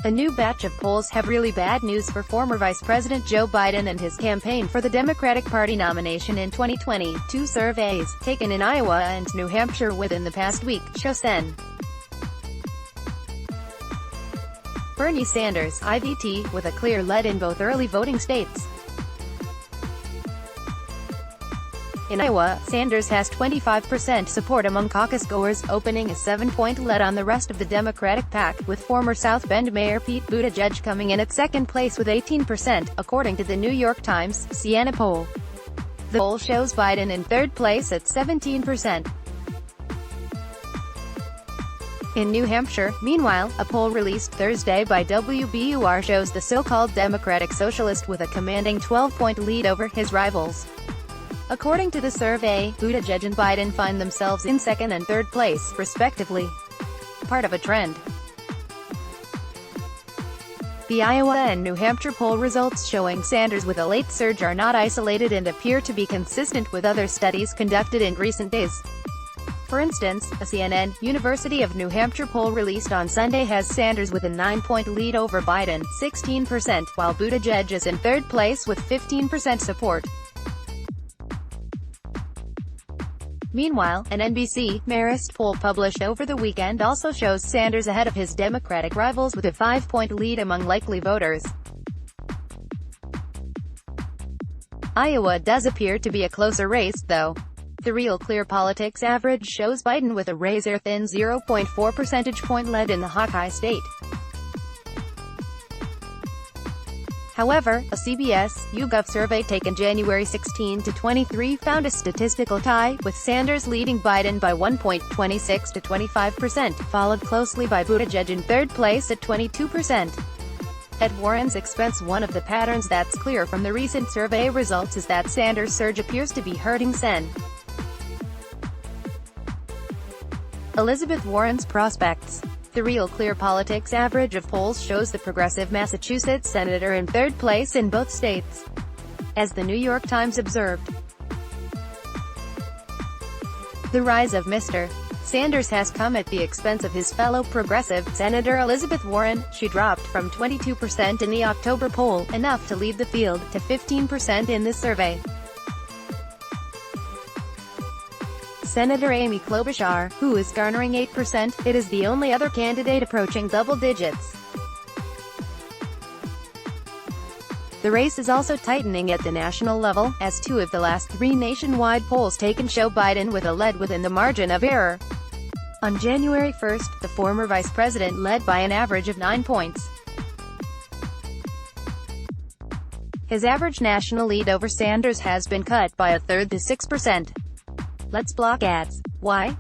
A new batch of polls have really bad news for former Vice President Joe Biden and his campaign for the Democratic Party nomination in 2020. Two surveys, taken in Iowa and New Hampshire within the past week, show Sen. Bernie Sanders, IVT, with a clear lead in both early voting states. In Iowa, Sanders has 25% support among caucus goers, opening a 7-point lead on the rest of the Democratic pack, with former South Bend Mayor Pete Buttigieg coming in at second place with 18%, according to the New York Times Siena poll. The poll shows Biden in third place at 17%. In New Hampshire, meanwhile, a poll released Thursday by WBUR shows the so-called Democratic Socialist with a commanding 12-point lead over his rivals. According to the survey, Buttigieg and Biden find themselves in second and third place, respectively. Part of a trend. The Iowa and New Hampshire poll results showing Sanders with a late surge are not isolated and appear to be consistent with other studies conducted in recent days. For instance, a CNN, University of New Hampshire poll released on Sunday has Sanders with a 9-point lead over Biden, 16%, while Buttigieg is in third place with 15% support. Meanwhile, an NBC Marist poll published over the weekend also shows Sanders ahead of his Democratic rivals with a 5-point lead among likely voters. Iowa does appear to be a closer race, though. The Real Clear Politics average shows Biden with a razor-thin 0.4 percentage point lead in the Hawkeye state. However, a CBS YouGov survey taken January 16 to 23 found a statistical tie, with Sanders leading Biden by 1.26 to 25%, followed closely by Buttigieg in third place at 22%. At Warren's expense. One of the patterns that's clear from the recent survey results is that Sanders' surge appears to be hurting Sen. Elizabeth Warren's prospects. The Real Clear Politics average of polls shows the progressive Massachusetts senator in third place in both states. As the New York Times observed, the rise of Mr. Sanders has come at the expense of his fellow progressive, Senator Elizabeth Warren. She dropped from 22% in the October poll, enough to lead the field, to 15% in this survey. Senator Amy Klobuchar, who is garnering 8%, it is the only other candidate approaching double digits. The race is also tightening at the national level, as 2 of the last 3 nationwide polls taken show Biden with a lead within the margin of error. On January 1st, the former vice president led by an average of 9 points. His average national lead over Sanders has been cut by a third to 6%. Let's block ads. Why?